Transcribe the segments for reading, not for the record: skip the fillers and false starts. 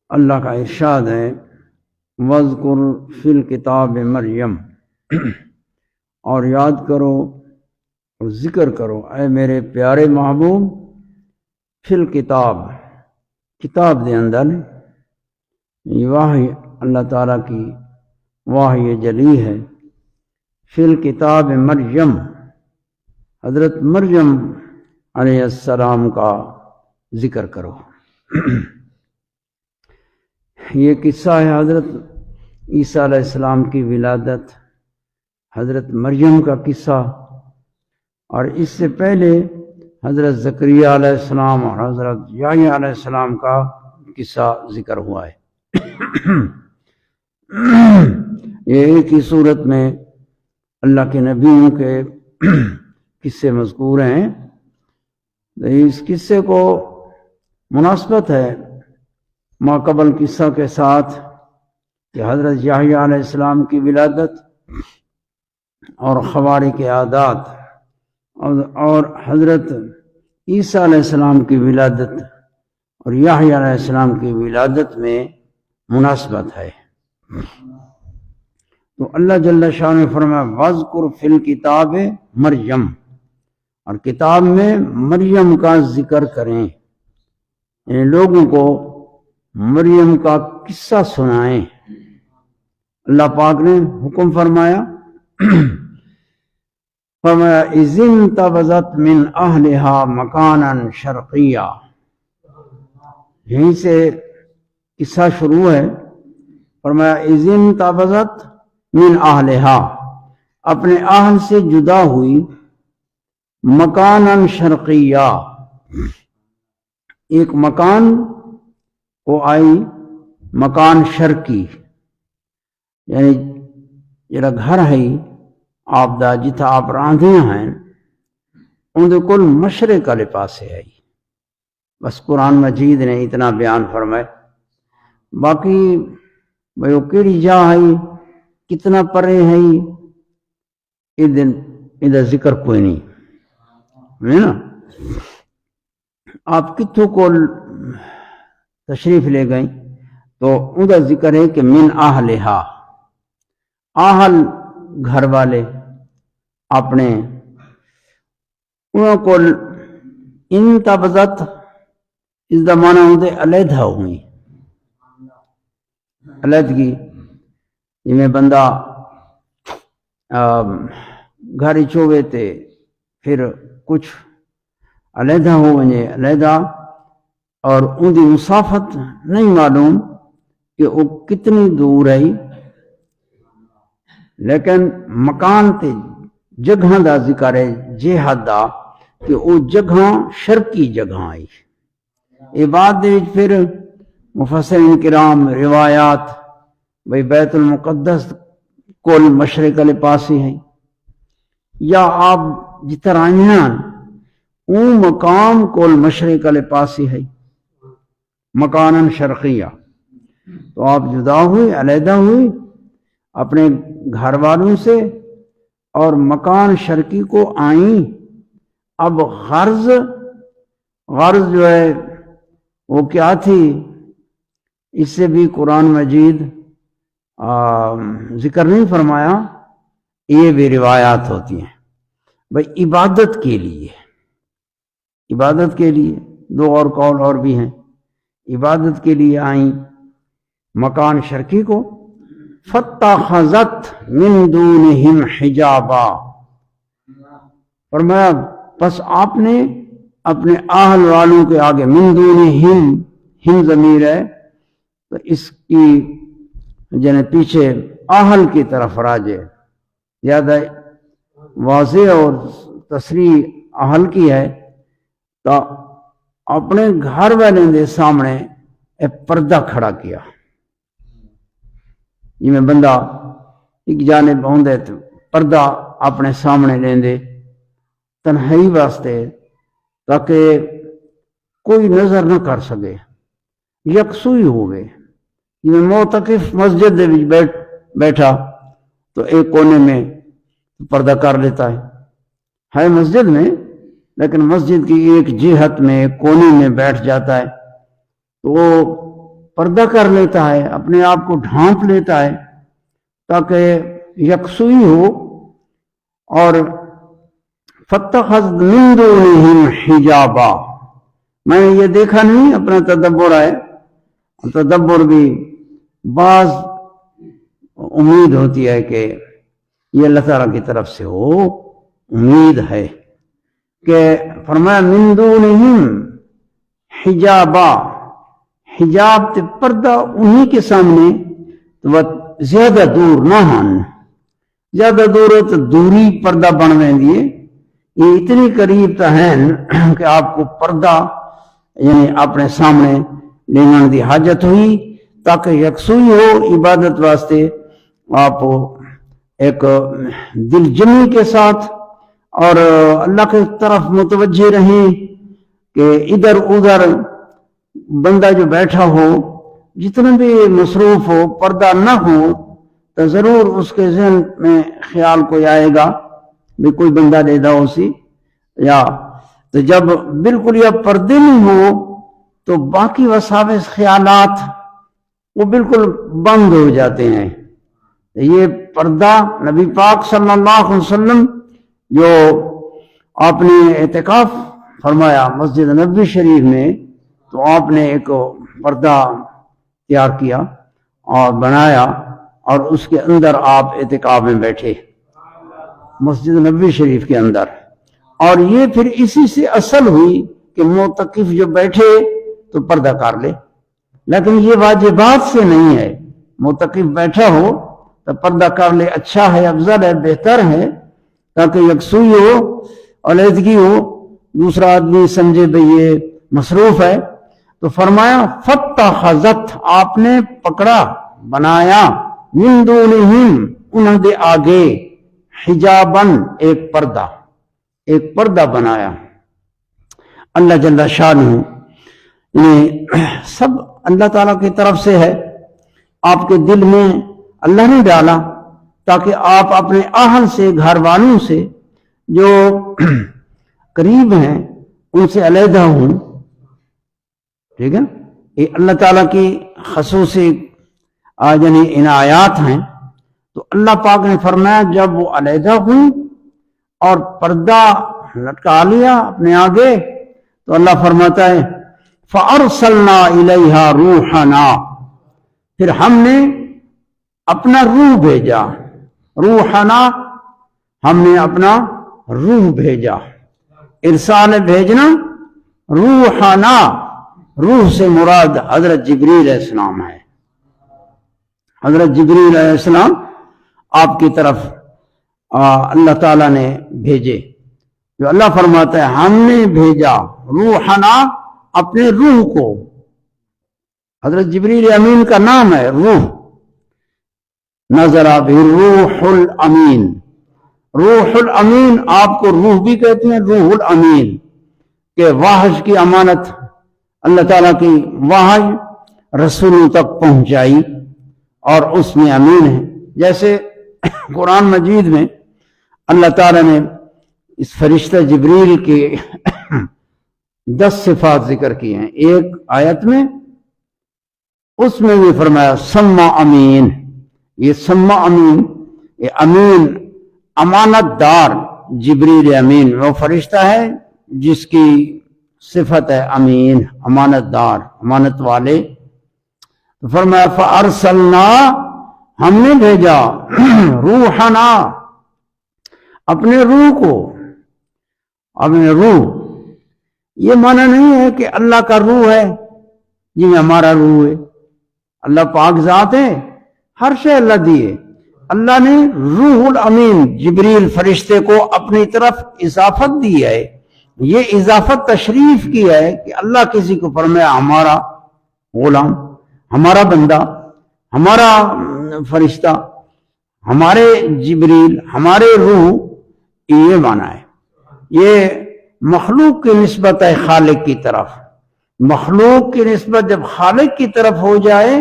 اللہ کا ارشاد ہے وَاذْكُرْ فِي الْكِتَابِ مریم، اور یاد کرو اور ذکر کرو اے میرے پیارے محبوب فی الکتاب، کتاب دے اندر یہ وحی اللہ تعالیٰ کی وحی جلی ہے۔ فی الکتاب مریم، حضرت مریم علیہ السلام کا ذکر کرو۔ یہ قصہ ہے حضرت عیسیٰ علیہ السلام کی ولادت، حضرت مریم کا قصہ، اور اس سے پہلے حضرت زکریا علیہ السلام اور حضرت یحییٰ علیہ السلام کا قصہ ذکر ہوا ہے۔ یہ ایک ہی صورت میں اللہ کے نبیوں کے قصے مذکور ہیں۔ اس قصے کو مناسبت ہے ما قبل قصہ کے ساتھ کہ حضرت یحییٰ علیہ السلام کی ولادت اور خوارق عادات اور حضرت عیسیٰ علیہ السلام کی ولادت اور یحییٰ علیہ السلام کی ولادت میں مناسبت ہے۔ تو اللہ جل شانہ نے فرمایا وَاذْكُرْ فِي الْكِتَابِ مریم، اور کتاب میں مریم کا ذکر کریں، یعنی لوگوں کو مریم کا قصہ سنائیں۔ اللہ پاک نے حکم فرمایا اِذِ انتبذت مِنْ أَهْلِهَا مَكَانًا شَرْقِيًّا، یہیں سے قصہ شروع ہے۔ فرمایا اِذِ انتبذت مِنْ أَهْلِهَا، اپنے اہل سے جدا ہوئی، مکاناً شرقیہ، ایک مکان کو آئی، مکان شرقی، یعنی جڑا گھر ہے آپ دا جتھا آپ راندیاں ہیں ان دے کل مشرق والے پاسے آئی۔ بس قرآن مجید نے اتنا بیان فرمائے، باقی بھئی وہ کیڑی جا ہے کتنا پرے ہے ادھا ذکر کوئی نہیں ہے نا۔ آپ کتھوں کو تشریف لے گئیں تو ان کا ذکر ہے کہ من اہلہا، اہل گھر والے اپنے، انہوں کو انتبذت اس دا معنی ہوتے علیحدہ ہوئی، علیحدگی، جی بندہ گھر چوے تے پھر کچھ علیحدہ ہو ونجے علیحدہ، اور ان دی مسافت نہیں معلوم کہ وہ کتنی دور ہے، لیکن مکان تے جگہ دا ذکر ہے جہاد دا کہ وہ جگہ شرقی جگہ آئی۔ یہ بات دے پھر مفسرین کرام روایات بھئی بیت المقدس کول مشرق والے پاسی ہیں، یا آپ جتر آئیاں اون مقام کول مشرق والے پاسی ہے، مکاناً شرقیہ۔ تو آپ جدا ہوئی، علیحدہ ہوئی اپنے گھر والوں سے اور مکان شرقی کو آئیں۔ اب غرض جو ہے وہ کیا تھی، اس سے بھی قرآن مجید ذکر نہیں فرمایا، یہ بھی روایات ہوتی ہیں بھئی عبادت کے لیے، عبادت کے لیے، دو اور قول اور بھی ہیں، عبادت کے لیے آئیں مکان شرقی کو۔ فَاتَّخَذَتْ مِن دُونِهِمْ حِجَابًا، فرمایا پس آپ نے اپنے اہل والوں کے آگے، من دونہم، ہم ضمیر ہے تو اس کی جنہیں پیچھے اہل کی طرف راجع، زیادہ واضح اور تصریح اہل کی ہے، تو اپنے گھر والوں کے سامنے ایک پردہ کھڑا کیا، جی میں بندہ ایک جانب ہوندے تو پردہ اپنے سامنے لیندے تنہائی واسطے، تاکہ کوئی نظر نہ کر سکے، یکسوئی ہوئے۔ جی معتکف مسجد دے وچ بیٹھا تو ایک کونے میں پردہ کر لیتا ہے مسجد میں، لیکن مسجد کی ایک جہت میں ایک کونے میں بیٹھ جاتا ہے، تو پردہ کر لیتا ہے، اپنے آپ کو ڈھانپ لیتا ہے تاکہ یکسوئی ہو. اور فَاتَّخَذَتْ مِن دُونِهِمْ حِجَابًا، میں نے یہ دیکھا نہیں، اپنا تدبر ہے. تدبر بھی بعض امید ہوتی ہے کہ یہ اللہ تعالیٰ کی طرف سے ہو، امید ہے کہ فرمایا من دونہم حجابا، حجاب تے پردہ انہی کے سامنے تو زیادہ دور نہ ہن، زیادہ دور ہو تو دوری پردہ بن ویندی ہے. یہ اتنی قریب تو ہیں کہ آپ کو پردہ یعنی اپنے سامنے لینے دی حاجت ہوئی تاکہ یکسوئی ہو عبادت واسطے. آپ ایک دل جمی کے ساتھ اور اللہ کی طرف متوجہ رہیں کہ ادھر ادھر بندہ جو بیٹھا ہو جتنا بھی مصروف ہو پردہ نہ ہو تو ضرور اس کے ذہن میں خیال کوئی آئے گا بھی کوئی بندہ دے دا اسی یا. تو جب بالکل یہ پردے نہیں ہو تو باقی وساوس خیالات وہ بالکل بند ہو جاتے ہیں. یہ پردہ نبی پاک صلی اللہ علیہ وسلم جو آپ نے اعتکاف فرمایا مسجد نبوی شریف میں تو آپ نے ایک پردہ تیار کیا اور بنایا اور اس کے اندر آپ اعتکاف میں بیٹھے مسجد نبوی شریف کے اندر. اور یہ پھر اسی سے اصل ہوئی کہ معتکف جو بیٹھے تو پردہ کر لے، لیکن یہ واجبات سے نہیں ہے. معتکف بیٹھا ہو تو پردہ کر لے، اچھا ہے، افضل ہے، بہتر ہے تاکہ یکسوئی ہو، علیحدگی ہو، دوسرا آدمی سمجھے بھئی یہ مصروف ہے. تو فرمایا فَاتَّخَذَتْ، آپ نے پکڑا بنایا مِن دُونِهِمْ انہوں دے آگے حجاباً ایک پردہ بنایا. اللہ جل شانہ یہ سب اللہ تعالیٰ کی طرف سے ہے. آپ کے دل میں اللہ نے ڈالا تاکہ آپ اپنے اہل سے گھر والوں سے جو قریب ہیں ان سے علیحدہ ہوں. ٹھیک ہے، یہ اللہ تعالیٰ کی خصوصی یعنی عنایات ہیں. تو اللہ پاک نے فرمایا جب وہ علیحدہ ہوئی اور پردہ لٹکا لیا اپنے آگے تو اللہ فرماتا ہے فَأَرْسَلْنَا إِلَيْهَا رُوحَنَا، پھر ہم نے اپنا روح بھیجا. روحنا، ہم نے اپنا روح بھیجا. ارسال بھیجنا، روحنا، روح سے مراد حضرت جبریل علیہ السلام ہے. حضرت جبریل علیہ السلام آپ کی طرف اللہ تعالیٰ نے بھیجے. جو اللہ فرماتا ہے ہم نے بھیجا روحنا، اپنے روح کو. حضرت جبریل امین کا نام ہے روح. نزل به روح الامین. روح الامین آپ کو روح بھی کہتے ہیں، روح الامین کہ وحی کی امانت اللہ تعالیٰ کی وحی رسولوں تک پہنچائی اور اس میں امین ہے. جیسے قرآن مجید میں اللہ تعالیٰ نے اس فرشتہ جبریل کے 10 صفات ذکر کی ہیں ایک آیت میں. اس میں بھی فرمایا سما امین. یہ سما امین، یہ امین امانت دار جبریل امین وہ فرشتہ ہے جس کی صفت ہے امین، امانت دار، امانت والے. تو فرمایا فَأَرْسَلْنَا، ہم نے بھیجا روحنا، اپنے روح کو. اپنے روح، یہ معنی نہیں ہے کہ اللہ کا روح ہے جی ہمارا روح ہے. اللہ پاک ذات ہے، ہر شے اللہ دیے. اللہ نے روح الامین جبریل فرشتے کو اپنی طرف اضافت دی ہے. یہ اضافت تشریف کی ہے کہ اللہ کسی کو فرمایا ہمارا غلام، ہمارا بندہ، ہمارا فرشتہ، ہمارے جبریل، ہمارے روح. یہ معنی ہے. یہ مخلوق کی نسبت ہے خالق کی طرف. مخلوق کی نسبت جب خالق کی طرف ہو جائے،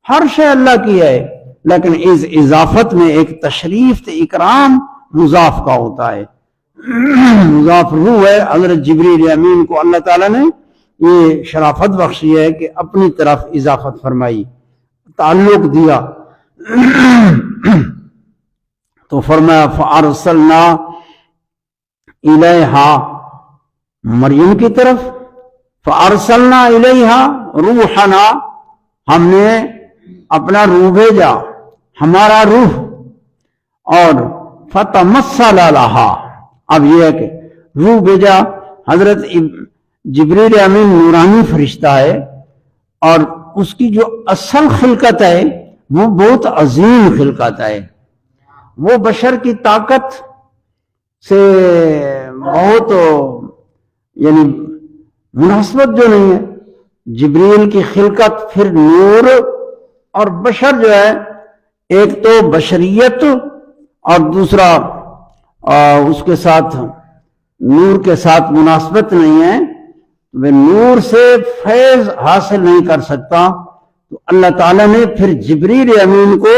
ہر شے اللہ کی ہے، لیکن اس اضافت میں ایک تشریف تے اکرام مضاف کا ہوتا ہے. مضاف روح ہے. حضرت جبریل امین کو اللہ تعالیٰ نے یہ شرافت بخشی ہے کہ اپنی طرف اضافت فرمائی، تعلق دیا۔ تو فرمایا فارسلنا الیہا، مریم کی طرف، فارسلنا الیہا روحنا، ہم نے اپنا روح بھیجا، ہمارا روح، اور فتمثل لہا، اب یہ ہے کہ روح بھیجا۔ حضرت جبریل امین نورانی فرشتہ ہے، اور اس کی جو اصل خلقت ہے وہ بہت عظیم خلقت ہے، وہ بشر کی طاقت سے بہت یعنی مناسبت جو نہیں ہے۔ جبریل کی خلقت پھر نور، اور بشر جو ہے ایک تو بشریت اور دوسرا اس کے ساتھ نور کے ساتھ مناسبت نہیں ہے، وہ نور سے فیض حاصل نہیں کر سکتا۔ تو اللہ تعالیٰ نے پھر جبریل امین کو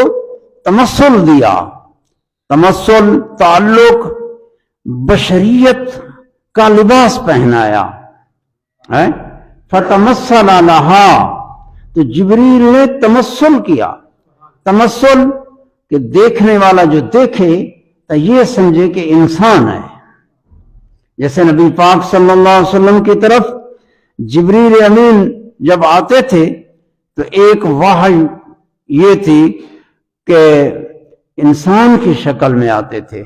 تمثل دیا، تمثل تعلق، بشریت کا لباس پہنایا ہے، فتمثل لہا، تو جبریل نے تمثل کیا۔ تمثل کہ دیکھنے والا جو دیکھے تو یہ سمجھے کہ انسان ہے۔ جیسے نبی پاک صلی اللہ علیہ وسلم کی طرف جبریل امین جب آتے تھے تو ایک وحی یہ تھی کہ انسان کی شکل میں آتے تھے،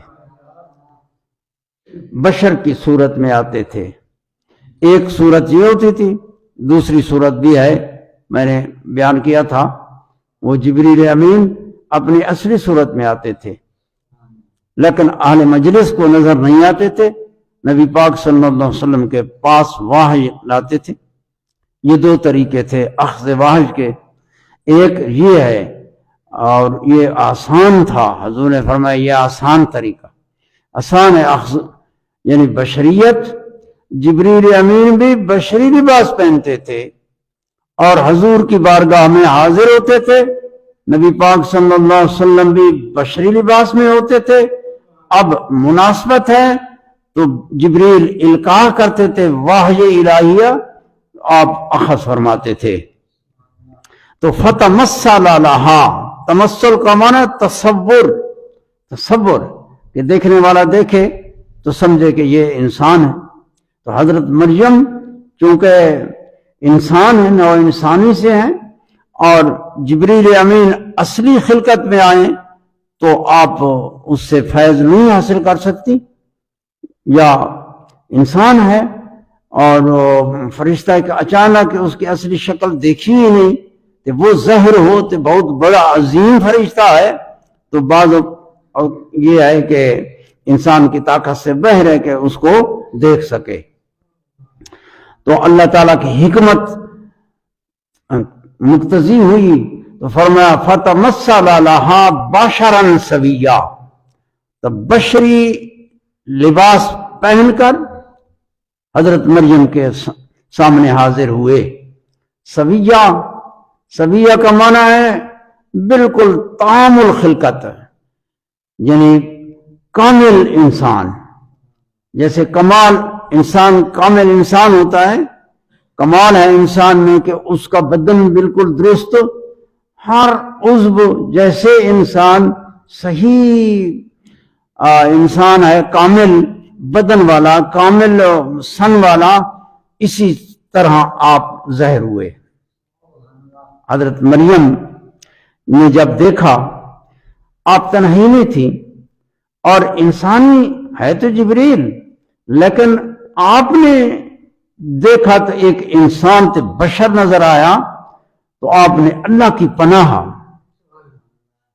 بشر کی صورت میں آتے تھے۔ ایک صورت یہ ہوتی تھی، دوسری صورت بھی ہے، میں نے بیان کیا تھا، وہ جبریل امین اپنی اصلی صورت میں آتے تھے، لیکن اہل مجلس کو نظر نہیں آتے تھے، نبی پاک صلی اللہ علیہ وسلم کے پاس وحی لاتے تھے۔ یہ دو طریقے تھے اخذ وحی کے، ایک یہ ہے اور یہ آسان تھا، حضور نے فرمایا یہ آسان طریقہ، آسان ہے اخذ، یعنی بشریت۔ جبریل امین بھی بشری لباس پہنتے تھے اور حضور کی بارگاہ میں حاضر ہوتے تھے، نبی پاک صلی اللہ علیہ وسلم بھی بشری لباس میں ہوتے تھے۔ اب مناسبت ہے تو جبریل القاء کرتے تھے وحی الہیہ، آپ اخذ فرماتے تھے۔ تو فتمثل لہا، تمثل کا معنی تصور، تصور کہ دیکھنے والا دیکھے تو سمجھے کہ یہ انسان ہے۔ تو حضرت مریم چونکہ انسان ہے، نوع انسانی سے ہیں، اور جبریل امین اصلی خلقت میں آئیں تو آپ اس سے فیض نہیں حاصل کر سکتی، یا انسان ہے اور فرشتہ کہ اچانک اس کی اصلی شکل دیکھی ہی نہیں، تو وہ ظاہر ہو تو بہت بڑا عظیم فرشتہ ہے، تو بعض یہ ہے کہ انسان کی طاقت سے باہر ہے کہ اس کو دیکھ سکے۔ تو اللہ تعالیٰ کی حکمت مقتضی ہوئی تو فرمایا فتمثل لہا بشرا سویا، تو بشری لباس پہن کر حضرت مریم کے سامنے حاضر ہوئے۔ سویا، سویا کا معنی ہے بالکل تام الخلقت، یعنی کامل انسان، جیسے کمال انسان، کامل انسان ہوتا ہے، کمال ہے انسان میں کہ اس کا بدن بالکل درست، ہر عضو جیسے انسان صحیح انسان ہے، کامل بدن والا، کامل سن والا، اسی طرح آپ ظاہر ہوئے۔ حضرت مریم نے جب دیکھا، آپ تنہائی میں تھی اور انسانی ہے تو جبریل، لیکن آپ نے دیکھا تو ایک انسان تے بشر نظر آیا، تو آپ نے اللہ کی پناہ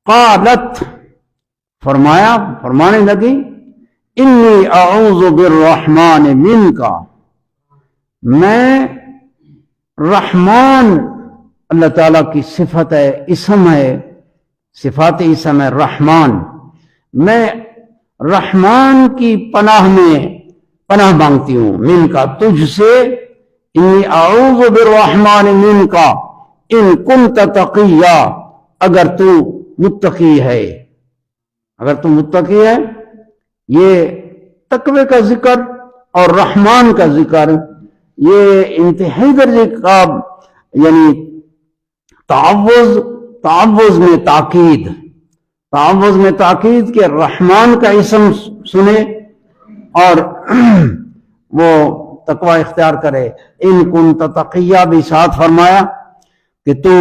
قالت، فرمایا، فرمانے لگی انی اعوذ بالرحمن منک، میں رحمان، اللہ تعالیٰ کی صفت ہے، اسم ہے، صفات اسم ہے رحمان، میں رحمان کی پناہ میں پناہ مانگتی ہوں، من کا تجھ سے، انی اعوذ بالرحمن من کا ان کنت تقیا، اگر تو متقی ہے، اگر تو متقی ہے۔ یہ تقوی کا ذکر اور رحمان کا ذکر یہ انتہائی درجے کا یعنی تعوذ میں تاکید کہ رحمان کا اسم سنے اور وہ تقوی اختیار کرے. ان کنت تقیہ بھی ساتھ فرمایا کہ تو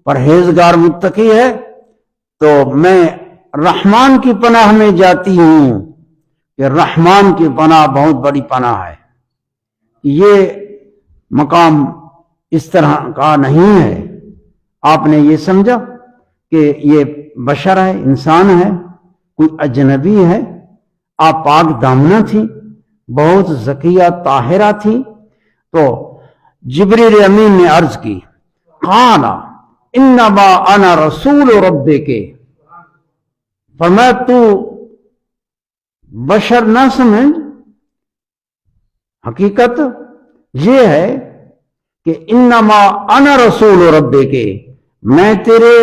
پرہیزگار متقی ہے تو میں رحمان کی پناہ میں جاتی ہوں کہ رحمان کی پناہ بہت بڑی پناہ ہے. یہ مقام اس طرح کا نہیں ہے. آپ نے یہ سمجھا کہ یہ بشر ہے، انسان ہے، کوئی اجنبی ہے. آپ پاک دامنہ تھی، بہت ذکیہ طاہرہ تھی. تو جبریل امین نے عرض کی قال انما انا رسول ربک، فرمایا تو بشر نہ سمجھ، حقیقت یہ ہے کہ انما انا رسول ربک، میں تیرے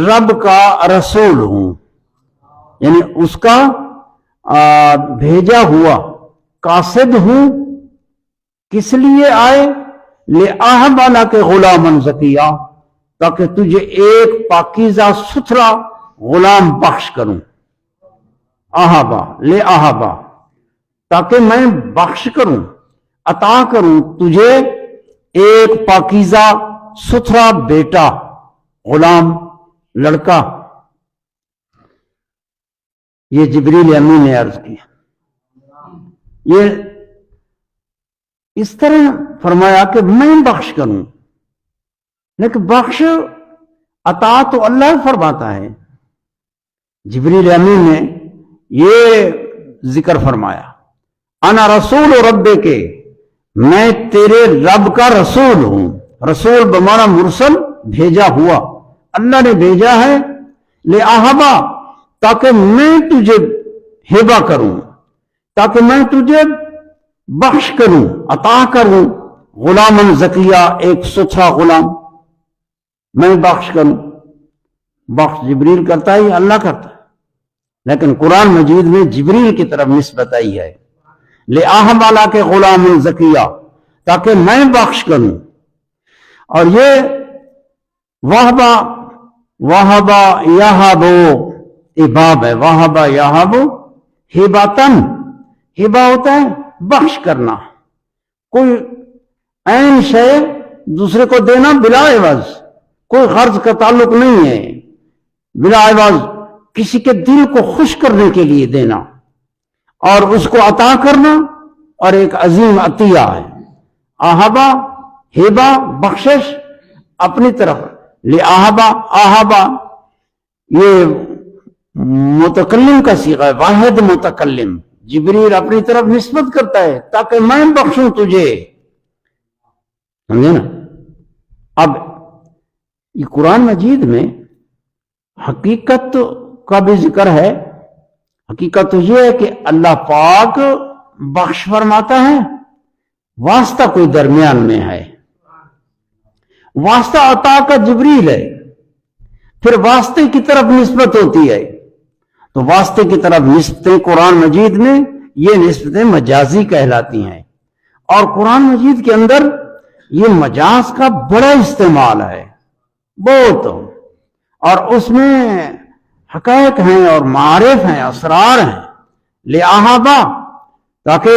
رب کا رسول ہوں، یعنی اس کا بھیجا ہوا قاصد ہوں. کس لیے آئے؟ لِأَهْبَ لَكَ غُلَامًا زَكِيًّا، تاکہ تجھے ایک پاکیزہ ستھرا غلام بخش کروں. اہبا لے اہبا، تاکہ میں بخش کروں، عطا کروں تجھے ایک پاکیزہ ستھرا بیٹا، غلام، لڑکا. یہ جبریل امین نے عرض کیا. یہ اس طرح فرمایا کہ میں بخش کروں، لیکن بخش عطا تو اللہ فرماتا ہے. جبریل امین نے یہ ذکر فرمایا انا رسول ربک، میں تیرے رب کا رسول ہوں. رسول بمعنی مرسل، بھیجا ہوا. اللہ نے بھیجا ہے لِأَهْبَ، تاکہ میں تجھے ہبہ کروں، تاکہ میں تجھے بخش کروں، عطا کروں، غلامً زکیہ، ایک ستھرا غلام میں بخش کروں. بخش جبریل کرتا ہے یا اللہ کرتا ہے؟ لیکن قرآن مجید میں جبریل کی طرف نسبت آئی ہے لِأَهْبَ لَكَ غُلَامًا زَكِيًّا، تاکہ میں بخش کروں. اور یہ وَهَبَ يَهَبُ باب ہے. وَهَبَ يَهَبُ ہباتن، ہبا ہوتا ہے بخش کرنا، کوئی عین شے دوسرے کو دینا بلا عوض، کوئی غرض کا تعلق نہیں ہے، بلا عوض کسی کے دل کو خوش کرنے کے لیے دینا اور اس کو عطا کرنا، اور ایک عظیم عطیہ ہے. آہبا ہبا بخشش اپنی طرف. لِآہبا آہبا یہ متکلم کا صیغہ ہے، واحد متکلم. جبریل اپنی طرف نسبت کرتا ہے تاکہ میں بخشوں تجھے. سمجھے نا؟ اب یہ قرآن مجید میں حقیقت کا بھی ذکر ہے. حقیقت تو یہ ہے کہ اللہ پاک بخش فرماتا ہے، واسطہ کوئی درمیان میں ہے. واسطہ عطا کا جبریل ہے، پھر واسطے کی طرف نسبت ہوتی ہے. تو واسطے کی طرف نسبتیں قرآن مجید میں یہ نسبتیں مجازی کہلاتی ہیں. اور قرآن مجید کے اندر یہ مجاز کا بڑا استعمال ہے بہت، اور اس میں حقائق ہیں اور معارف ہیں، اسرار ہیں. لِآہبا، تاکہ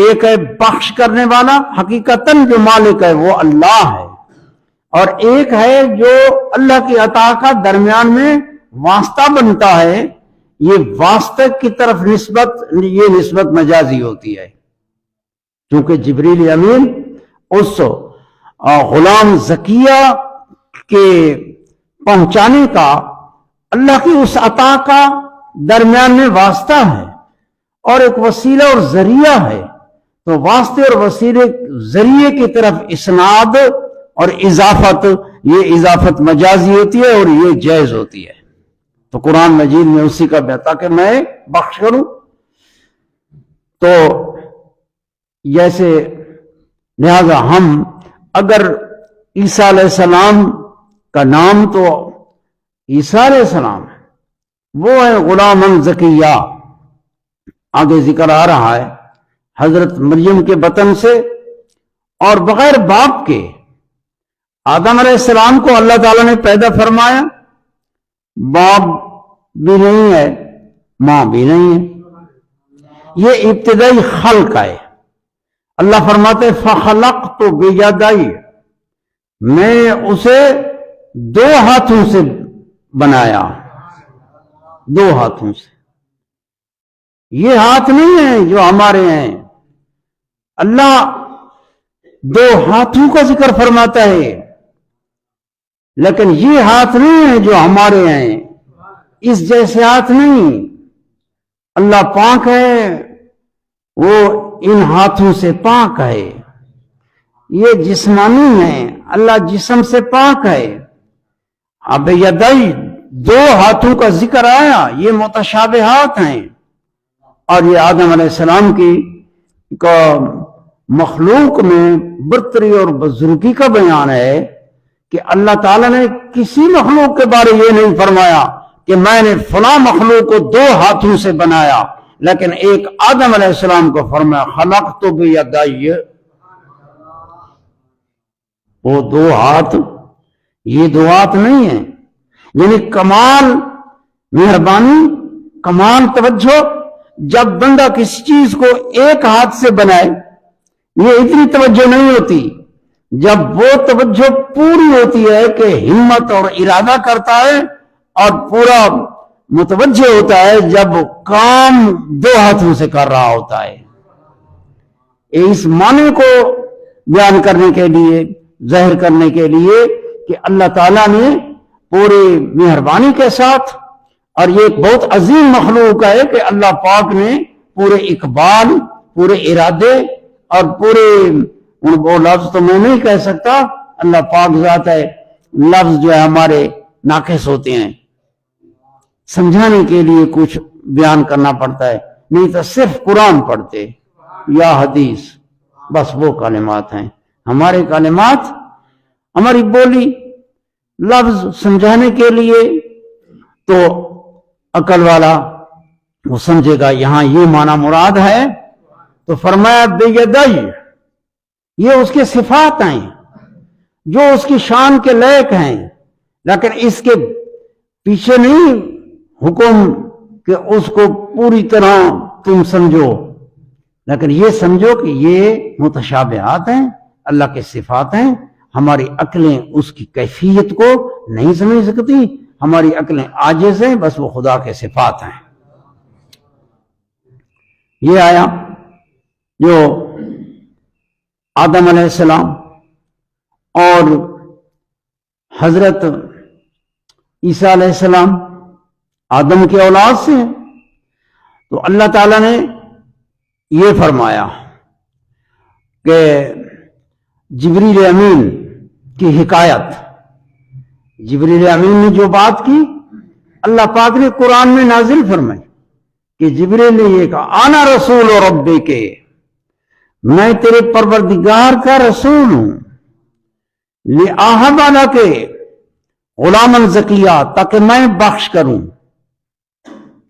ایک ہے بخش کرنے والا، حقیقتاً جو مالک ہے وہ اللہ ہے، اور ایک ہے جو اللہ کی عطا کا درمیان میں واسطہ بنتا ہے. یہ واسطے کی طرف نسبت، یہ نسبت مجازی ہوتی ہے، کیونکہ جبریل امین اس غلام زکیہ کے پہنچانے کا، اللہ کی اس عطا کا درمیان میں واسطہ ہے اور ایک وسیلہ اور ذریعہ ہے. تو واسطے اور وسیلے ذریعے کی طرف اسناد اور اضافت، یہ اضافت مجازی ہوتی ہے اور یہ جائز ہوتی ہے. تو قرآن مجید میں اسی کا بتا کہ میں بخش کروں. تو جیسے لہذا ہم اگر عیسیٰ علیہ السلام کا نام تو عیسیٰ علیہ السلام ہے، وہ ہے غلامً زکیہ. آگے ذکر آ رہا ہے حضرت مریم کے بطن سے اور بغیر باپ کے آدم علیہ السلام کو اللہ تعالیٰ نے پیدا فرمایا، باپ بھی نہیں ہے، ماں بھی نہیں ہے، یہ ابتدائی خلق ہے۔ اللہ فرماتے فخلقت بیدی، میں اسے 2 ہاتھوں سے بنایا، 2 ہاتھوں سے۔ یہ ہاتھ نہیں ہیں جو ہمارے ہیں، اللہ 2 ہاتھوں کا ذکر فرماتا ہے، لیکن یہ ہاتھ نہیں ہیں جو ہمارے ہیں، اس جیسے ہاتھ نہیں۔ اللہ پاک ہے، وہ ان ہاتھوں سے پاک ہے۔ یہ جسمانی ہیں، اللہ جسم سے پاک ہے۔ اب یدئی 2 ہاتھوں کا ذکر آیا، یہ متشابہات ہیں، اور یہ آدم علیہ السلام کی مخلوق میں برتری اور بزرگی کا بیان ہے کہ اللہ تعالیٰ نے کسی مخلوق کے بارے یہ نہیں فرمایا کہ میں نے فلاں مخلوق کو 2 ہاتھوں سے بنایا، لیکن ایک آدم علیہ السلام کو فرمایا خلقت بیدی، وہ 2 ہاتھ، یہ 2 ہاتھ نہیں ہیں۔ یعنی کمال مہربانی، کمال توجہ۔ جب بندہ کسی چیز کو 1 ہاتھ سے بنائے یہ اتنی توجہ نہیں ہوتی، جب وہ توجہ پوری ہوتی ہے کہ ہمت اور ارادہ کرتا ہے اور پورا متوجہ ہوتا ہے جب کام 2 ہاتھوں سے کر رہا ہوتا ہے۔ اس معنی کو بیان کرنے کے لیے، ظاہر کرنے کے لیے کہ اللہ تعالیٰ نے پوری مہربانی کے ساتھ، اور یہ ایک بہت عظیم مخلوق ہے کہ اللہ پاک نے پورے اقبال، پورے ارادے اور پورے، وہ لفظ تو میں نہیں کہہ سکتا، اللہ پاک ذات ہے، لفظ جو ہے ہمارے ناقص ہوتے ہیں، سمجھانے کے لیے کچھ بیان کرنا پڑتا ہے، نہیں تو صرف قرآن پڑھتے یا حدیث، بس وہ کلمات ہیں ہمارے کلمات، ہماری بولی لفظ سمجھانے کے لیے تو عقل والا وہ سمجھے گا یہاں یہ معنی مراد ہے، تو فرمایا بیدی، یہ اس کے صفات ہیں جو اس کی شان کے لائق ہیں، لیکن اس کے پیچھے نہیں حکم کہ اس کو پوری طرح تم سمجھو، لیکن یہ سمجھو کہ یہ متشابہات ہیں، اللہ کے صفات ہیں۔ ہماری عقلیں اس کی کیفیت کو نہیں سمجھ سکتی، ہماری عقلیں عاجز ہیں، بس وہ خدا کے صفات ہیں۔ یہ آیا جو آدم علیہ السلام اور حضرت عیسیٰ علیہ السلام آدم کی اولاد سے ہیں، تو اللہ تعالیٰ نے یہ فرمایا کہ جبریل امین کی حکایت، جبریل امین نے جو بات کی اللہ پاک نے قرآن میں نازل فرمائی کہ جبریل نے یہ کہا انا رسول ربی کے، میں تیرے پروردگار کا رسول ہوں، لِأَهَبَ لَكَ غُلَامًا زَكِيًّا، تاکہ میں بخش کروں۔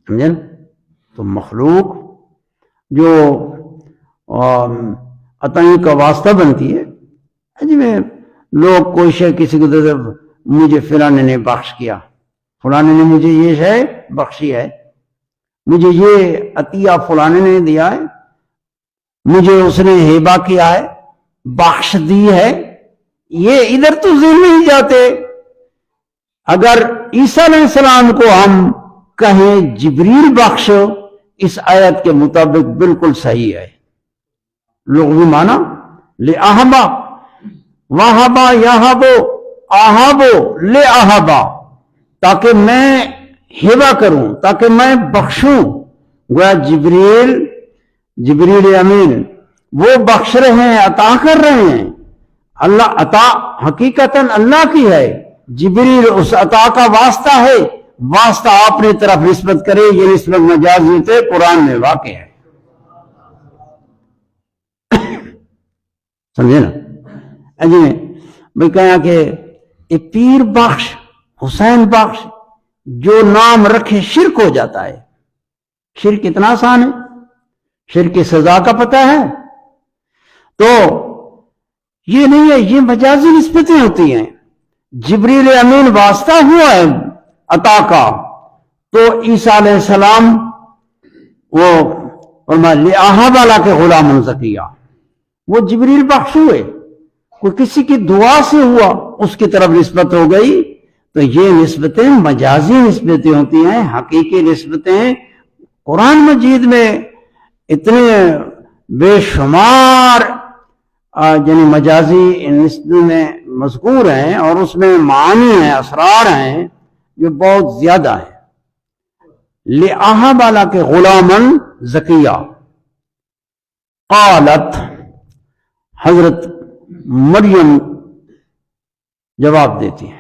سمجھیں؟ تو مخلوق جو عطائی کا واسطہ بنتی ہے، میں لوگ کوئی شے کسی کو دے دے، مجھے فلانے نے بخش کیا، فلانے نے مجھے یہ شے بخشی ہے، مجھے یہ عطیہ فلانے نے دیا ہے، مجھے اس نے ہیبہ کیا ہے، بخش دی ہے، یہ ادھر تو ذہن نہیں جاتے۔ اگر عیسیٰ علیہ السلام کو ہم کہیں جبریل بخش، اس آیت کے مطابق بالکل صحیح ہے، لغوی معنی لِأَهَبَ، وَهَبَ يَهَبُ آہَبُ لِأَهَبَ، تاکہ میں ہبہ کروں، تاکہ میں بخشوں۔ گویا جبریل امین وہ بخش رہے ہیں، عطا کر رہے ہیں، اللہ عطا حقیقتاً اللہ کی ہے، جبریل اس عطا کا واسطہ ہے، واسطہ اپنی طرف نسبت کرے، یہ نسبت مجازی تھے، قرآن میں واقع ہے۔ سمجھے نا؟ جی میں کہا کہ یہ پیر بخش، حسین بخش، جو نام رکھے شرک ہو جاتا ہے۔ شرک اتنا آسان ہے، شرک کی سزا کا پتہ ہے۔ تو یہ نہیں ہے، یہ مجازی نسبتیں ہوتی ہیں. جبریل امین واسطہ ہوا ہے عطا کا، تو عیسیٰ علیہ السلام وہ لِأَهَبَ لَكَ غُلَامًا زَكِيًّا، وہ جبریل بخش ہوئے، کوئی کسی کی دعا سے ہوا اس کی طرف نسبت ہو گئی. تو یہ نسبتیں مجازی نسبتیں ہوتی ہیں. حقیقی نسبتیں قرآن مجید میں اتنے بے شمار یعنی مجازی نسبتیں میں مذکور ہیں، اور اس میں معانی ہیں، اسرار ہیں جو بہت زیادہ ہیں. لِأَهَبَ لَكَ غُلَامًا زَكِيًّا. قالت، حضرت مریم جواب دیتی ہیں،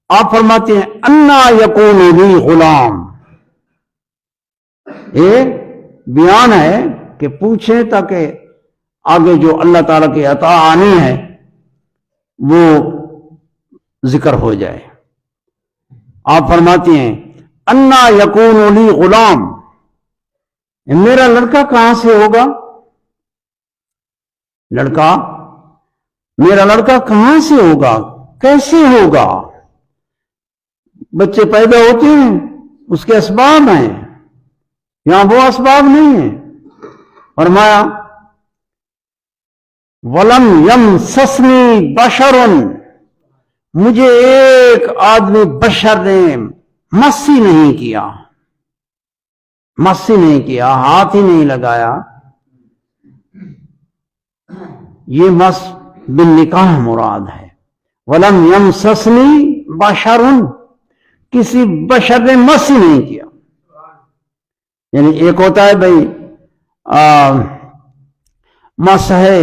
آپ فرماتے ہیں اَنَّا يَكُونُ لِي غلام. ایک بیان ہے کہ پوچھیں تاکہ آگے جو اللہ تعالیٰ کی عطا آنی ہے وہ ذکر ہو جائے. آپ فرماتی ہیں اَنَّا يَكُونُ لِي غلام، میرا لڑکا کہاں سے ہوگا؟ میرا لڑکا کہاں سے ہوگا، کیسے ہوگا؟ بچے پیدا ہوتے ہیں، اس کے اسباب ہیں، یہاں وہ اسباب نہیں ہیں. فرمایا وَلَمْ يَمْسَسْنِي بَشَرٌ، مجھے ایک آدمی بشر نے مسی نہیں کیا، ہاتھ ہی نہیں لگایا. یہ مس بالنکاح مراد ہے. وَلَمْ يَمْسَسْنِي بَشَرٌ، کسی بشر نے مس ہی نہیں کیا. یعنی ایک ہوتا ہے بھائی مس ہے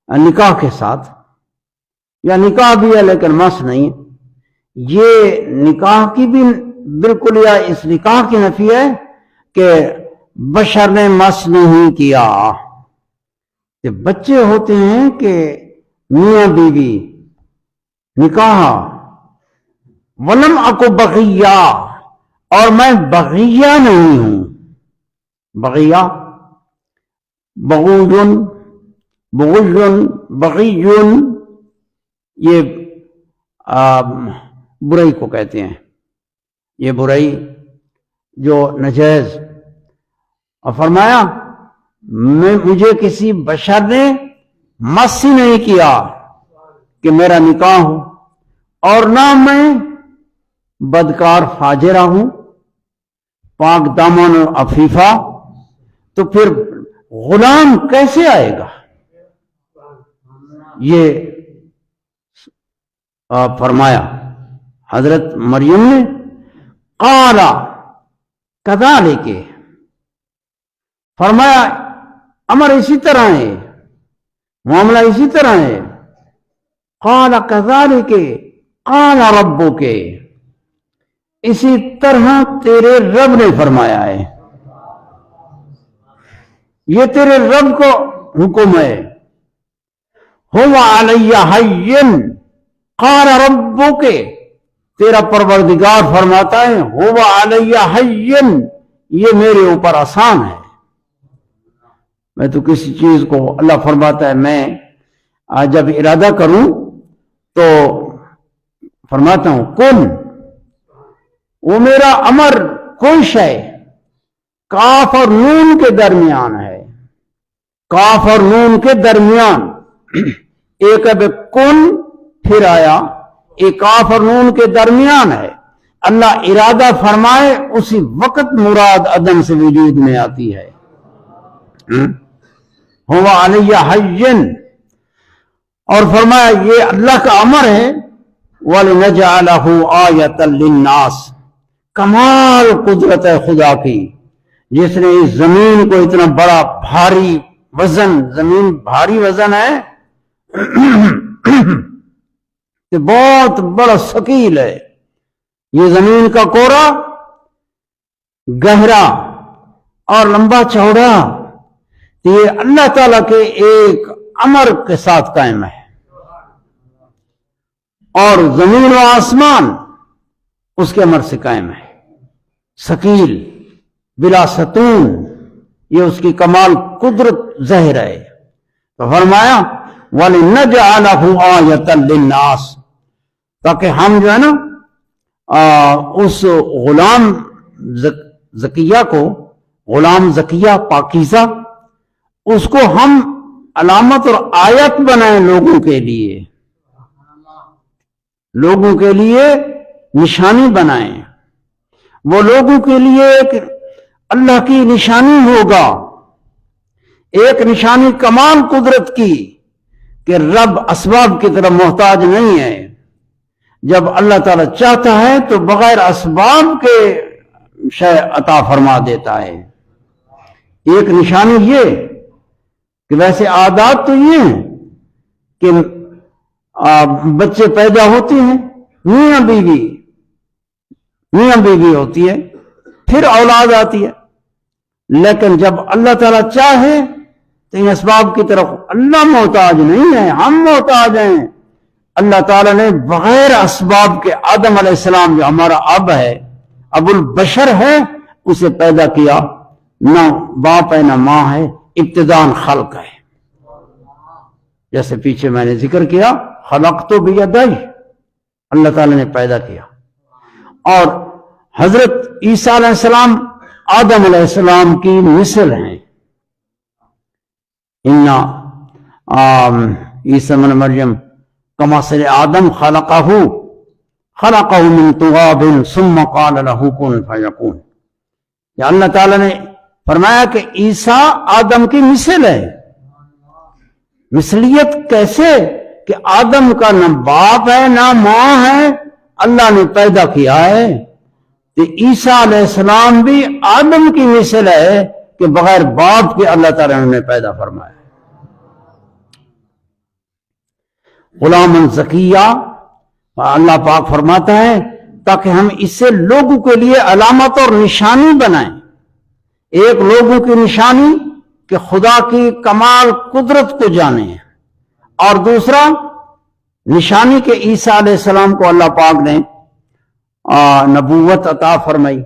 نکاح کے ساتھ، یا نکاح بھی ہے لیکن مس نہیں. یہ نکاح کی بھی بالکل یا اس نکاح کی نفی ہے کہ بشر نے مس نہیں کیا. کہ بچے ہوتے ہیں کہ میاں بیوی نکاح. ولم اکو بغیہ، اور میں بغیہ نہیں ہوں. بغیہ بغوجن بغیون، یہ برائی کو کہتے ہیں، یہ برائی جو نجائز. اور فرمایا مجھے کسی بشر نے مس ہی نہیں کیا کہ میرا نکاح ہو، اور نہ میں بدکار فاجرہ ہوں، پاک دامن اور عفیفہ. تو پھر غلام کیسے آئے گا؟ یہ فرمایا حضرت مریم نے. قال کذالک، فرمایا امر اسی طرح ہے، معاملہ اسی طرح ہے. قال کذالک قال ربک، اسی طرح تیرے رب نے فرمایا ہے. یہ تیرے رب کو حکم ہے. هو علی حین قال ربک، تیرا پروردگار فرماتا ہے هو علی حین، یہ میرے اوپر آسان ہے. میں تو کسی چیز کو اللہ فرماتا ہے میں جب ارادہ کروں تو فرماتا ہوں کن، وہ میرا امر کوئی شے کاف اور نون کے درمیان ہے. کاف اور نون کے درمیان ایک اب کن پھر آیا، ایک کاف اور نون کے درمیان ہے. اللہ ارادہ فرمائے اسی وقت مراد عدم سے وجود میں آتی ہے. ہوا علیہ حین، اور فرمایا یہ اللہ کا امر ہے. وَلِنَجْعَلَهُ آیَةً لِلنَّاسِ، کمال قدرت ہے خدا کی جس نے اس زمین کو اتنا بڑا بھاری وزن، زمین بھاری وزن ہے کہ بہت بڑا ثقیل ہے. یہ زمین کا کورا گہرا اور لمبا چوڑا، تو یہ اللہ تعالیٰ کے ایک امر کے ساتھ قائم ہے. اور زمین و آسمان اس کے امر سے قائم ہے. ثقیل بلا ستون، یہ اس کی کمال قدرت ظاہر ہے. تو فرمایا وَلِنَجْعَلَهُ آیَةً لِلنَّاسِ، تاکہ ہم جو ہے نا اس غلام زکیہ کو، غلام زکیہ پاکیزہ، اس کو ہم علامت اور آیت بنائیں لوگوں کے لیے، لوگوں کے لیے نشانی بنائیں، وہ لوگوں کے لیے ایک اللہ کی نشانی ہوگا، ایک نشانی کمال قدرت کی کہ رب اسباب کی طرف محتاج نہیں ہے، جب اللہ تعالیٰ چاہتا ہے تو بغیر اسباب کے شے عطا فرما دیتا ہے۔ ایک نشانی یہ کہ ویسے عادات تو یہ ہیں کہ بچے پیدا ہوتے ہیں، میاں بیوی ہوتی ہے، پھر اولاد آتی ہے، لیکن جب اللہ تعالیٰ چاہے تو ان اسباب کی طرف اللہ محتاج نہیں ہے، ہم محتاج ہیں۔ اللہ تعالیٰ نے بغیر اسباب کے آدم علیہ السلام جو ہمارا اب ہے، ابو البشر ہے، اسے پیدا کیا، نہ باپ ہے نہ ماں ہے، ابتداءً خلق ہے، جیسے پیچھے میں نے ذکر کیا، خلقت بیدی، اللہ تعالیٰ نے پیدا کیا۔ اور حضرت عیسیٰ علیہ السلام آدم علیہ السلام کی مثل ہیں، عیسیٰ ابن مریم کمثل آدم خلقہ من تراب ثم قال له کن فیکون، یا اللہ تعالیٰ نے فرمایا کہ عیسیٰ آدم کی مثل ہے۔ مثلیت کیسے کہ آدم کا نہ باپ ہے نہ ماں ہے، اللہ نے پیدا کیا ہے، تو عیسیٰ علیہ السلام بھی آدم کی مثل ہے کہ بغیر باپ کے اللہ تعالیٰ نے پیدا فرمایا۔ غلام زکیہ، اللہ پاک فرماتا ہے تاکہ ہم اس سے لوگوں کے لیے علامت اور نشانی بنائیں، ایک لوگوں کی نشانی کہ خدا کی کمال قدرت کو جانیں، اور دوسرا نشانی کہ عیسیٰ علیہ السلام کو اللہ پاک نے نبوت عطا فرمائی،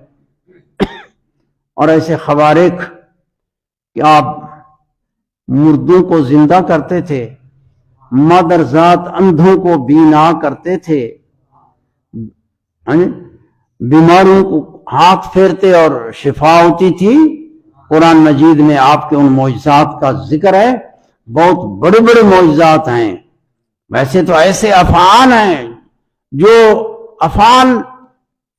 اور ایسے خوارق کہ آپ مردوں کو زندہ کرتے تھے، مادرزاد اندھوں کو بینا کرتے تھے، بیماروں کو ہاتھ پھیرتے اور شفا ہوتی تھی۔ قرآن مجید میں آپ کے ان معجزات کا ذکر ہے، بہت بڑے بڑے معجزات ہیں۔ ویسے تو ایسے افعال ہیں جو افعال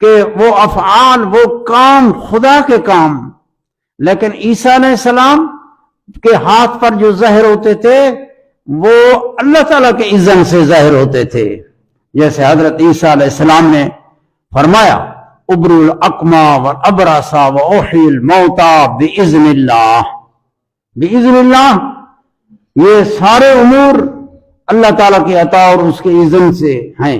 کہ وہ افعال، وہ کام خدا کے کام، لیکن عیسیٰ علیہ السلام کے ہاتھ پر جو ظاہر ہوتے تھے وہ اللہ تعالیٰ کے اذن سے ظاہر ہوتے تھے، جیسے حضرت عیسیٰ علیہ السلام نے فرمایا ابرئ الاکمہ والابرص واحیی الموتى باذن اللہ، باذن اللہ، یہ سارے امور اللہ تعالیٰ کی عطا اور اس کے اذن سے ہیں،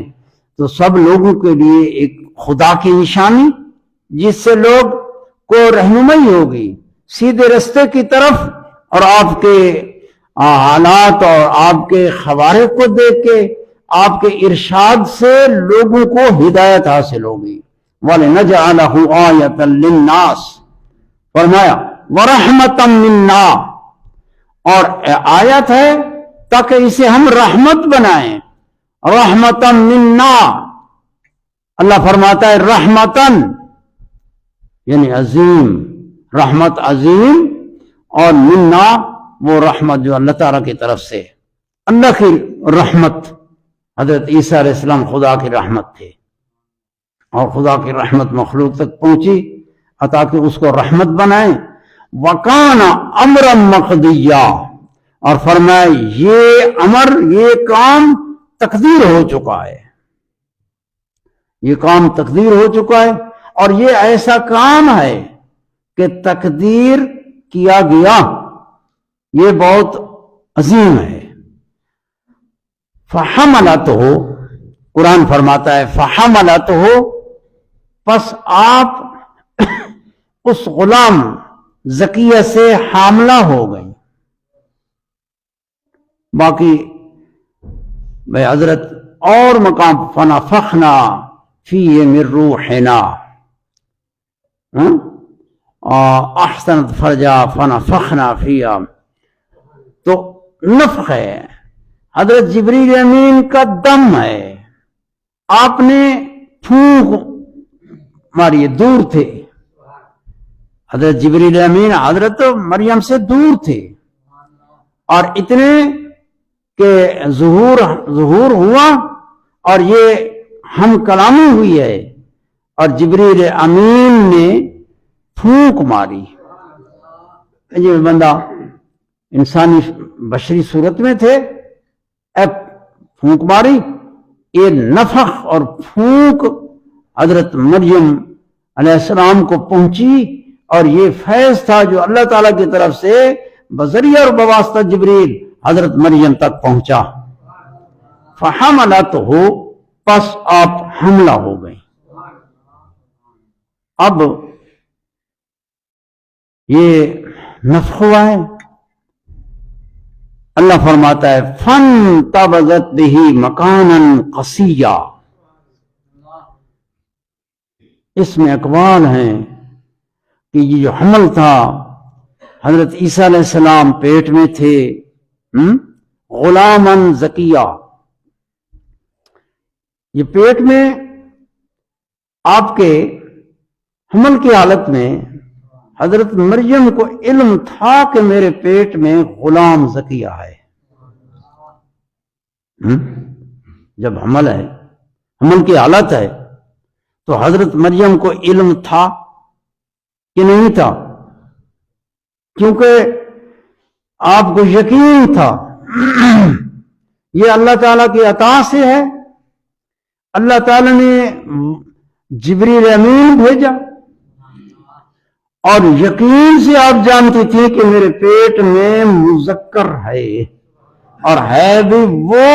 تو سب لوگوں کے لیے ایک خدا کی نشانی جس سے لوگ کو رہنمائی ہوگی سیدھے رستے کی طرف، اور آپ کے حالات اور آپ کے خوارق کو دیکھ کے آپ کے ارشاد سے لوگوں کو ہدایت حاصل ہوگی۔ وَلِنَجْعَلَهُ آیَةً لِلنَّاسِ، فرمایا وَرَحْمَةً مِنَّا، اور آیت ہے تاکہ اسے ہم رحمت بنائیں، رحمتاً منا، اللہ فرماتا ہے رحمتاً یعنی عظیم، رحمت عظیم، اور منا وہ رحمت جو اللہ تعالیٰ کی طرف سے، اللہ کی رحمت۔ حضرت عیسیٰ علیہ السلام خدا کی رحمت تھے، اور خدا کی رحمت مخلوق تک پہنچی تاکہ اس کو رحمت بنائیں۔ وَكَانَ أَمْرًا مَقْضِيًّا، اور فرمائے یہ امر، یہ کام تقدیر ہو چکا ہے، یہ کام تقدیر ہو چکا ہے، اور یہ ایسا کام ہے کہ تقدیر کیا گیا، یہ بہت عظیم ہے۔ فَحَمَلَتْهُ، قرآن فرماتا ہے فَحَمَلَتْهُ، پس آپ اس غلام زکیہ سے حاملہ ہو گئی۔ باقی بھائی حضرت اور مقام فَنَفَخْنَا فِيهِ مِن رُوحِنَا، احسنت فرجا فنفخنا فیہا، تو نفخ ہے حضرت جبریل امین کا دم ہے، آپ نے پھونک ماری، دور تھے حضرت جبریل امین، حضرت مریم سے دور تھے، اور اتنے کہ ظہور ہوا اور یہ ہم کلامی ہوئی ہے، اور جبریل امین نے پھونک ماری. یہ بندہ انسانی بشری صورت میں تھے، اب پھونک ماری، یہ نفخ اور پھونک حضرت مریم علیہ السلام کو پہنچی، اور یہ فیض تھا جو اللہ تعالیٰ کی طرف سے بذریعہ اور بواسطہ جبریل حضرت مریم تک پہنچا. فحملتہ، پس آپ حملہ ہو گئے. اب یہ نفخ ہوا ہے، اللہ فرماتا ہے فانتبذت بہ مکانا قصیا. اس میں اقوال ہیں کہ یہ جو حمل تھا، حضرت عیسیٰ علیہ السلام پیٹ میں تھے، غلاما زکیہ، یہ پیٹ میں آپ کے حمل کی حالت میں حضرت مریم کو علم تھا کہ میرے پیٹ میں غلام زکیہ ہے. جب حمل ہے، حمل کی حالت ہے، تو حضرت مریم کو علم تھا کہ نہیں تھا؟ کیونکہ آپ کو یقین تھا یہ اللہ تعالیٰ کی عطا سے ہے. اللہ تعالیٰ نے جبریل امین بھیجا، اور یقین سے آپ جانتی تھی کہ میرے پیٹ میں مذکر ہے، اور ہے بھی وہ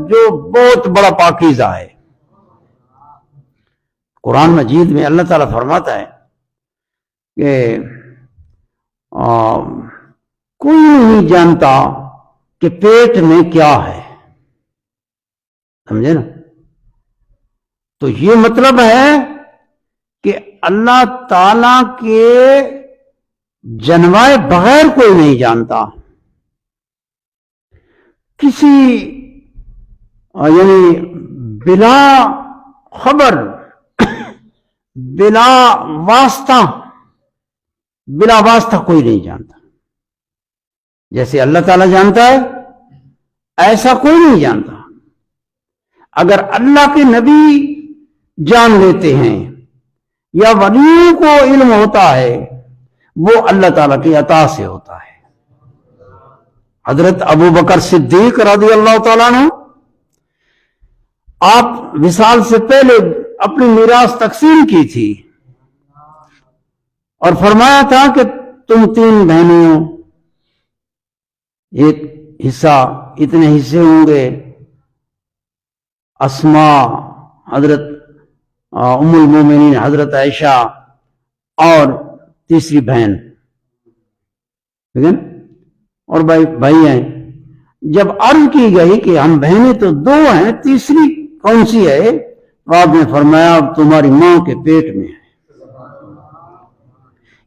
جو بہت بڑا پاکیزہ ہے. قرآن مجید میں اللہ تعالیٰ فرماتا ہے کہ کوئی نہیں جانتا کہ پیٹ میں کیا ہے، سمجھے نا؟ تو یہ مطلب ہے کہ اللہ تعالی کے جنوائے بغیر کوئی نہیں جانتا. کسی یعنی بلا خبر، بلا واسطہ کوئی نہیں جانتا. جیسے اللہ تعالیٰ جانتا ہے ایسا کوئی نہیں جانتا. اگر اللہ کے نبی جان لیتے ہیں یا ولیوں کو علم ہوتا ہے، وہ اللہ تعالیٰ کی عطا سے ہوتا ہے. حضرت ابو بکر صدیق رضی اللہ تعالیٰ عنہ، آپ وصال سے پہلے اپنی میراث تقسیم کی تھی اور فرمایا تھا کہ تم 3 بہنیں ہو، ایک حصہ، اتنے حصے ہوں گے. اسماء، حضرت ام المومنین حضرت عائشہ، اور تیسری بہن، ٹھیک ہے، اور بھائی ہیں. جب عرض کی گئی کہ ہم بہنیں تو 2 ہیں، تیسری کون سی ہے؟ آپ نے فرمایا اب تمہاری ماں کے پیٹ میں ہے.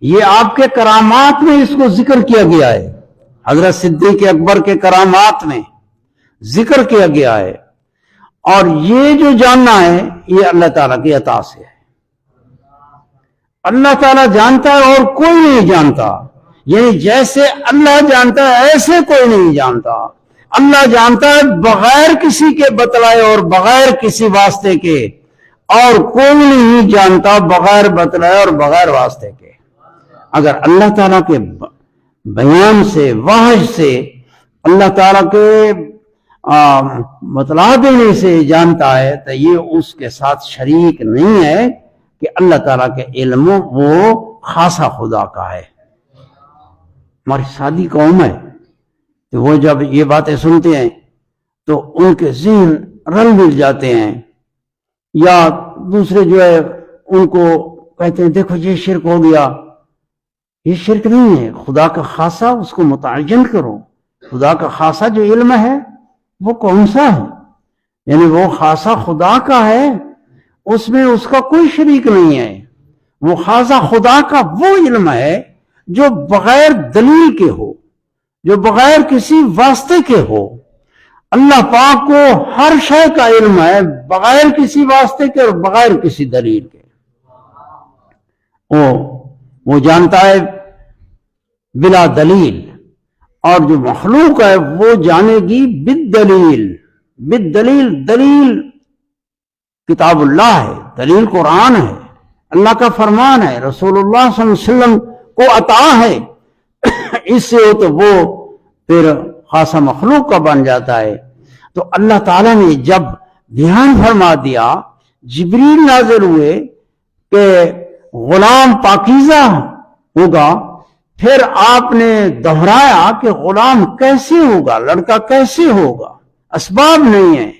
یہ آپ کے کرامات میں اس کو ذکر کیا گیا ہے، حضرت صدیق اکبر کے کرامات میں ذکر کیا گیا ہے. اور یہ جو جاننا ہے یہ اللہ تعالیٰ کی عطا سے ہے. اللہ تعالیٰ جانتا ہے اور کوئی نہیں جانتا. یعنی جیسے اللہ جانتا ہے ایسے کوئی نہیں جانتا. اللہ جانتا ہے بغیر کسی کے بتلائے اور بغیر کسی واسطے کے، اور کوئی نہیں جانتا بغیر بتلائے اور بغیر واسطے کے. اگر اللہ تعالیٰ کے بیان سے، وحی سے، اللہ تعالیٰ کے بتلا دینے سے جانتا ہے تو یہ اس کے ساتھ شریک نہیں ہے کہ اللہ تعالیٰ کے علم وہ خاصہ خدا کا ہے. ہماری سادی قوم ہے تو وہ جب یہ باتیں سنتے ہیں تو ان کے ذہن رل مل جاتے ہیں، یا دوسرے جو ہے ان کو کہتے ہیں دیکھو یہ شرک ہو گیا. یہ شرک نہیں ہے، خدا کا خاصہ اس کو متعین کرو. خدا کا خاصہ جو علم ہے وہ کون سا ہے؟ یعنی وہ خاصہ خدا کا ہے، اس میں اس کا کوئی شریک نہیں ہے. وہ خاصہ خدا کا وہ علم ہے جو بغیر دلیل کے ہو، جو بغیر کسی واسطے کے ہو. اللہ پاک کو ہر شے کا علم ہے بغیر کسی واسطے کے اور بغیر کسی دلیل کے. وہ جانتا ہے بلا دلیل، اور جو مخلوق ہے وہ جانے گی بالدلیل. دلیل کتاب اللہ ہے، دلیل قرآن ہے، اللہ کا فرمان ہے، رسول اللہ صلی اللہ علیہ وسلم کو عطا ہے. اس سے ہو تو وہ پھر خاصا مخلوق کا بن جاتا ہے. تو اللہ تعالیٰ نے جب بیان فرما دیا، جبریل نازل ہوئے کہ غلام پاکیزہ ہوگا، پھر آپ نے دہرایا کہ غلام کیسے ہوگا، لڑکا کیسے ہوگا، اسباب نہیں ہے.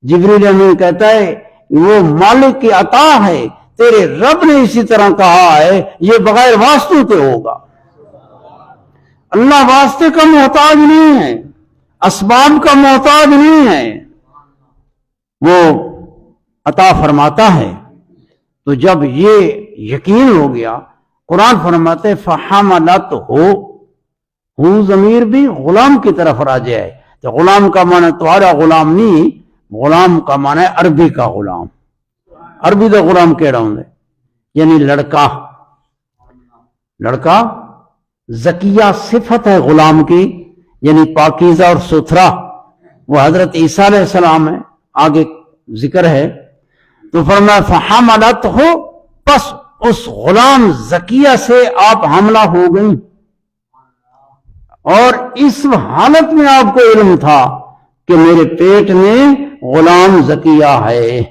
جبریل امین کہتا ہے وہ مالک کی عطا ہے، تیرے رب نے اسی طرح کہا ہے یہ بغیر واسطوں کے ہوگا. اللہ واسطے کا محتاج نہیں ہے، اسباب کا محتاج نہیں ہے، وہ عطا فرماتا ہے. تو جب یہ یقین ہو گیا، قرآن فرماتے فحملتہ، ہو ضمیر بھی غلام کی طرف راجع ہے. تو غلام کا معنی تمہارا غلام نہیں، غلام کا معنی ہے عربی کا غلام. عربی دا غلام کہڑا ہوں یعنی لڑکا زکیہ صفت ہے غلام کی، یعنی پاکیزہ اور ستھرا. وہ حضرت عیسیٰ علیہ السلام ہے، آگے ذکر ہے. تو فرمایا فحملتہ، پس اس غلام زکیہ سے آپ حاملہ ہو گئیں، اور اس حالت میں آپ کو علم تھا کہ میرے پیٹ میں غلام زکیہ ہے.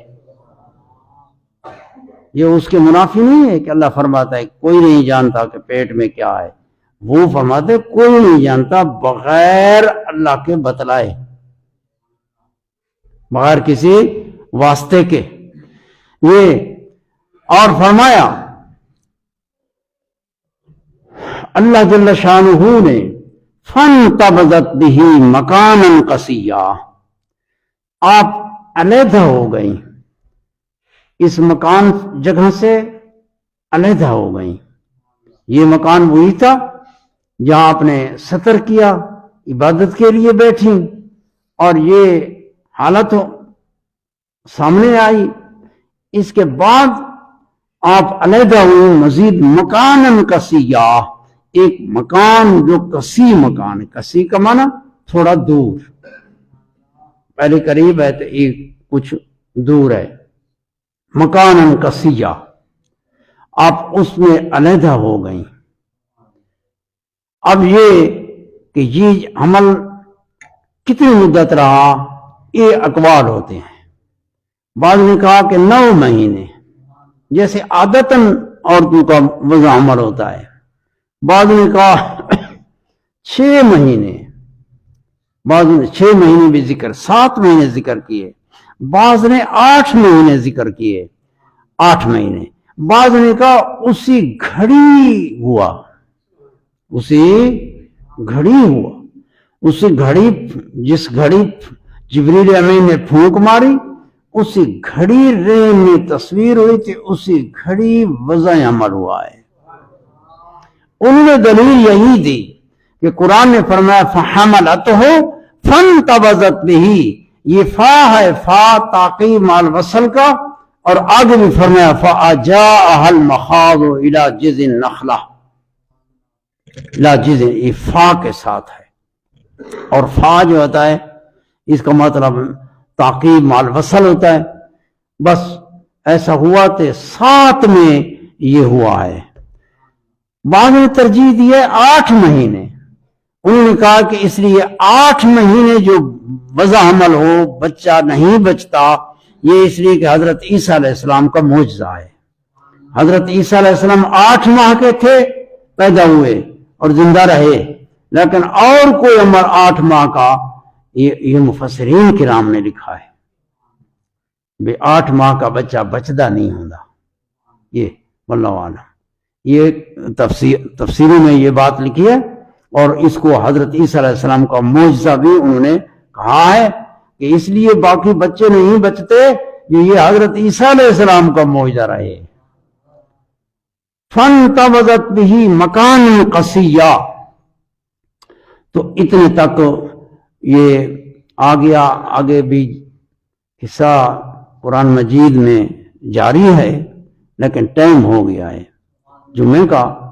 یہ اس کے منافی نہیں ہے کہ اللہ فرماتا ہے کوئی نہیں جانتا کہ پیٹ میں کیا ہے. وہ فرماتے کوئی نہیں جانتا بغیر اللہ کے بتلائے، بغیر کسی واسطے کے. یہ اور فرمایا اللہ جل شانہ نے فانتبذت بہ مکانا قصیا، آپ علیحدہ ہو گئیں، اس مکان جگہ سے علیحدہ ہو گئیں. یہ مکان وہی تھا جہاں آپ نے سطر کیا، عبادت کے لیے بیٹھی، اور یہ حالت سامنے آئی. اس کے بعد آپ علیحدہ ہوئے مزید مکانن قصیا، ایک مکان جو کسی مکان ہے، کسی کا معنی تھوڑا دور، پہلے قریب ہے تو ایک کچھ دور ہے. مکانن قصیا، آپ اس میں علیحدہ ہو گئیں. اب یہ کہ یہ عمل کتنی مدت رہا، یہ اقوال ہوتے ہیں. بعض نے کہا کہ 9 مہینے، جیسے عادتاً عورتوں کا وضع عمل ہوتا ہے. بعض نے کہا 6 مہینے، بعض نے 6 مہینے بھی ذکر، 7 مہینے ذکر کیے. بعض نے 8 مہینے ذکر کیے، 8 مہینے. بعض نے کہا اسی گھڑی ہوا، اسی گھڑی جس گھڑی جبریل امین نے پھونک ماری، اسی گھڑی ریل میں تصویر ہوئی تھی، اسی گھڑی وضع عمل ہوا ہے. انہوں نے دلیل یہی دی کہ قرآن نے فرمایا فحملتہ فانتبذت بہ، یہ فا ہے، فا تعقیب مال وصل کا، اور آگے بھی فرمایا فَأَجَاءَهَا الْمَخَاضُ إِلَى جِذِ النَّخْلَةِ، لا جذع، یہ فا کے ساتھ ہے. اور فا جو ہوتا ہے اس کا مطلب تعقیب مال وصل ہوتا ہے. بس ایسا ہوا تو 7 میں یہ ہوا ہے. بعض نے ترجیح دی ہے 8 مہینے. انہوں نے کہا کہ اس لیے 8 مہینے جو وضع حمل ہو، بچہ نہیں بچتا، یہ اس لیے کہ حضرت عیسیٰ علیہ السلام کا معجزہ ہے. حضرت عیسیٰ علیہ السلام 8 ماہ کے تھے، پیدا ہوئے اور زندہ رہے، لیکن اور کوئی عمر 8 ماہ کا یہ مفسرین کرام نے لکھا ہے بے 8 ماہ کا بچہ بچدہ نہیں ہوتا. یہ واللہ عالم، یہ تفسیروں میں یہ بات لکھی ہے، اور اس کو حضرت عیسیٰ علیہ السلام کا معجزہ بھی انہوں نے کہا ہے کہ اس لیے باقی بچے نہیں بچتے، یہ حضرت عیسیٰ علیہ السلام کا معجزہ رہے. فانتبذت بہ مکان قصیا، تو اتنے تک یہ آ گیا، آگے بھی حصہ قرآن مجید میں جاری ہے، لیکن ٹائم ہو گیا ہے جمعے کا۔